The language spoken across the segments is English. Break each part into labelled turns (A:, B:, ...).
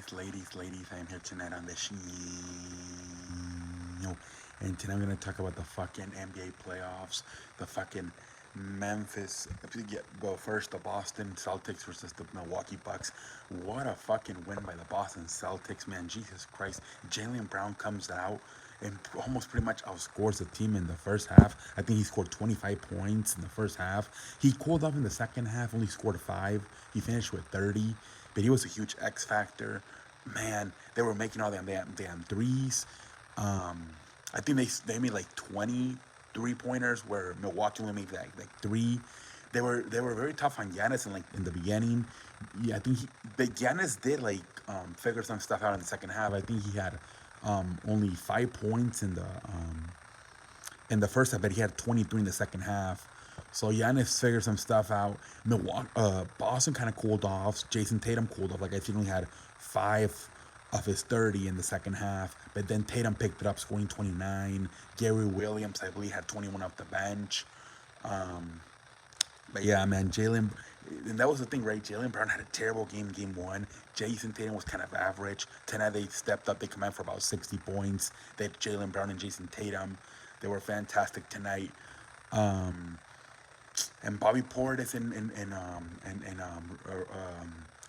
A: ladies, I am here tonight on the show. And tonight I'm going to talk about the fucking NBA playoffs, the fucking Memphis. Well, first, the Boston Celtics versus the Milwaukee Bucks. What a fucking win by the Boston Celtics, man. Jesus Christ. Jaylen Brown comes out and almost pretty much outscores the team in the first half. I think he scored 25 points in the first half. He cooled off in the second half, only scored 5. He finished with 30, but he was a huge X factor. Man, they were making all them damn threes. I think they made like 20 3 pointers where Milwaukee only made like 3. They were very tough on Giannis in the beginning. Yeah, I think but Giannis did figure some stuff out in the second half. I think he had only 5 points in the first half, but he had 23 in the second half. So Giannis figured some stuff out. Boston kind of cooled off. Jason Tatum cooled off. Like I think he only had 5 of his 30 in the second half. But then Tatum picked it up, scoring 29. Gary Williams, I believe, had 21 off the bench. Um, but yeah, man, and that was the thing, right? Jaylen Brown had a terrible game one. Jason Tatum was kind of average. Tonight they stepped up. They command for about 60 points. They had Jaylen Brown and Jason Tatum. They were fantastic tonight. Um, and Bobby Portis and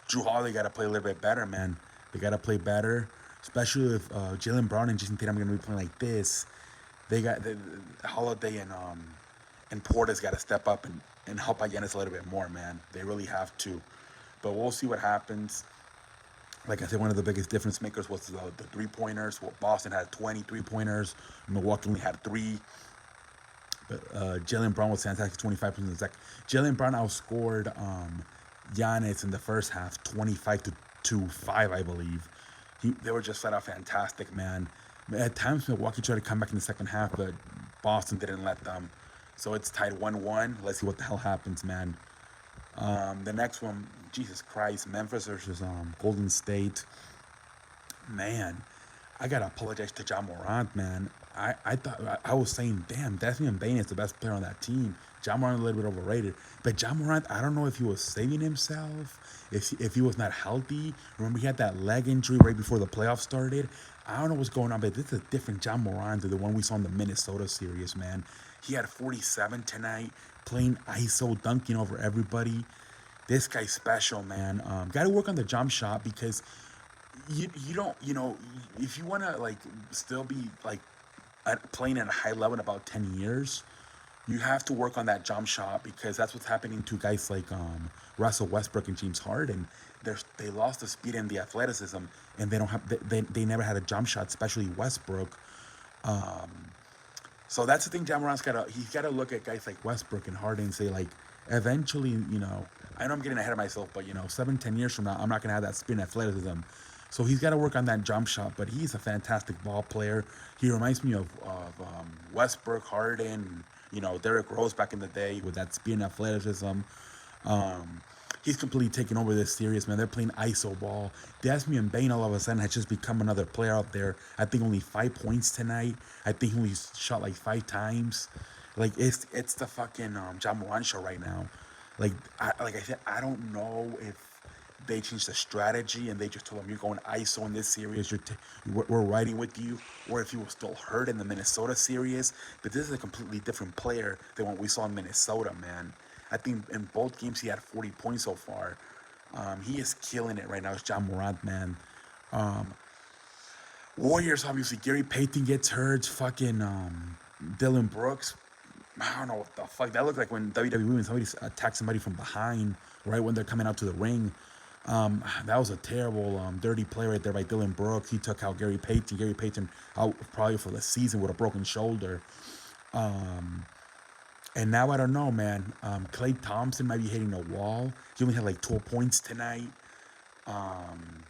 A: Drew Holiday got to play a little bit better, man. They got to play better, especially if Jaylen Brown and Jason Tatum are going to be playing like this. Holiday and Portis got to step up and help out Giannis a little bit more, man. They really have to. But we'll see what happens. Like I said, one of the biggest difference makers was the 3 pointers. Well, Boston had 20 3 pointers. Milwaukee only had 3. But Jaylen Brown was fantastic, 25% of the second. Jaylen Brown outscored Giannis in the first half, 25 to 5, I believe. They were just flat out fantastic, man. At times, Milwaukee tried to come back in the second half, but Boston didn't let them. So it's tied 1-1. Let's see what the hell happens, man. The next one, Jesus Christ, Memphis versus Golden State. Man, I gotta apologize to Ja Morant, man. I thought I was saying, damn, Desmond Bane is the best player on that team. Ja Morant a little bit overrated, but Ja Morant, I don't know if he was saving himself, if he was not healthy. Remember, he had that leg injury right before the playoffs started. I don't know what's going on, but this is a different Ja Morant than the one we saw in the Minnesota series, man. He had 47 tonight, playing ISO, dunking over everybody. This guy's special, man. Got to work on the jump shot because you don't if you want to still be playing at a high level in about 10 years, you have to work on that jump shot because that's what's happening to guys like Russell Westbrook and James Harden. They lost the speed and the athleticism, and they don't have they never had a jump shot, especially Westbrook. So that's the thing. Ja Morant's he's gotta look at guys like Westbrook and Harden and say eventually, I know I'm getting ahead of myself, but 7-10 years from now, I'm not gonna have that speed and athleticism. So he's got to work on that jump shot, but he's a fantastic ball player. He reminds me of Westbrook, Harden, Derrick Rose back in the day with that speed and athleticism. Um, he's completely taken over this series, man. They're playing ISO ball. Desmond Bane all of a sudden has just become another player out there. I think only 5 points tonight. I think he only shot 5 times. It's the fucking Ja Morant show right now. Like I said, I don't know if they changed the strategy and they just told him you're going ISO in this series. We're riding with you, or if he was still hurt in the Minnesota series. But this is a completely different player than what we saw in Minnesota, man. I think in both games he had 40 points so far. He is killing it right now. It's Ja Morant, man. Um, Warriors, obviously, Gary Payton gets hurt. Fucking Dylan Brooks. I don't know what the fuck. That looked like when WWE, when somebody attacks somebody from behind, right when they're coming out to the ring. That was a terrible, dirty play right there by Dylan Brooks. He took out Gary Payton. Gary Payton out probably for the season with a broken shoulder. Um, and now I don't know, man. Klay Thompson might be hitting a wall. He only had 12 points tonight. Um,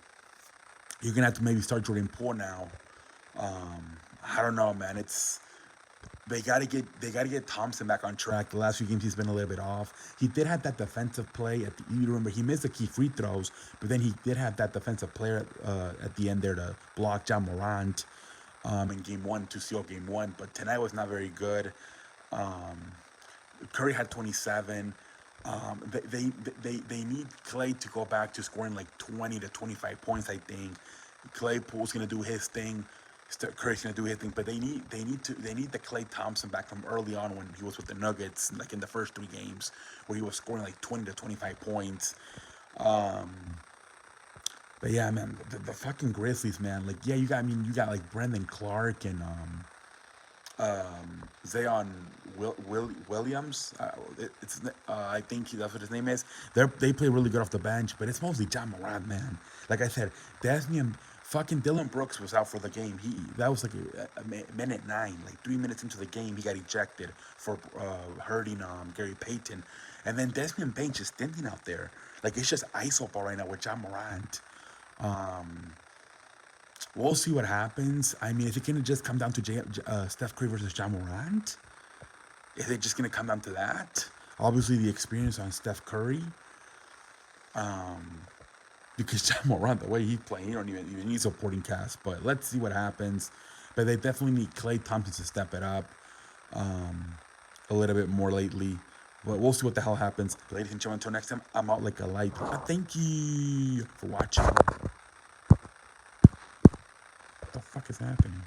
A: you're gonna have to maybe start Jordan Poole now. I don't know, man. They gotta get Thompson back on track. The last few games he's been a little bit off. He did have that defensive play you remember he missed the key free throws, but then he did have that defensive player at the end there to block Ja Morant in game one to seal game one. But tonight was not very good. Um, Curry had 27. They need Clay to go back to scoring like 20 to 25 points. I think Claypool's gonna do his thing. Steph Curry's gonna do his thing, but they need the Clay Thompson back from early on when he was with the Nuggets, like in the first 3 games, where he was scoring like 20 to 25 points. Um, but yeah, man, the fucking Grizzlies, man. Like, yeah, you got like Brendan Clark and Zion Williams. I think that's what his name is. They play really good off the bench, but it's mostly Ja Morant, man. Like I said, Desmond fucking Dylan Brooks was out for the game. That was like a minute 9, like 3 minutes into the game, he got ejected for hurting Gary Payton, and then Desmond Bain just standing out there. Like it's just iso ball right now with Ja Morant. Um, We'll see what happens. I mean, is it going to just come down to Steph Curry versus Ja Morant? Is it just going to come down to that? Obviously, the experience on Steph Curry. Because Ja Morant, the way he's playing, he don't even need supporting cast. But let's see what happens. But they definitely need Klay Thompson to step it up a little bit more lately. But we'll see what the hell happens. Ladies and gentlemen, until next time, I'm out like a light. Thank you for watching. What the fuck is happening?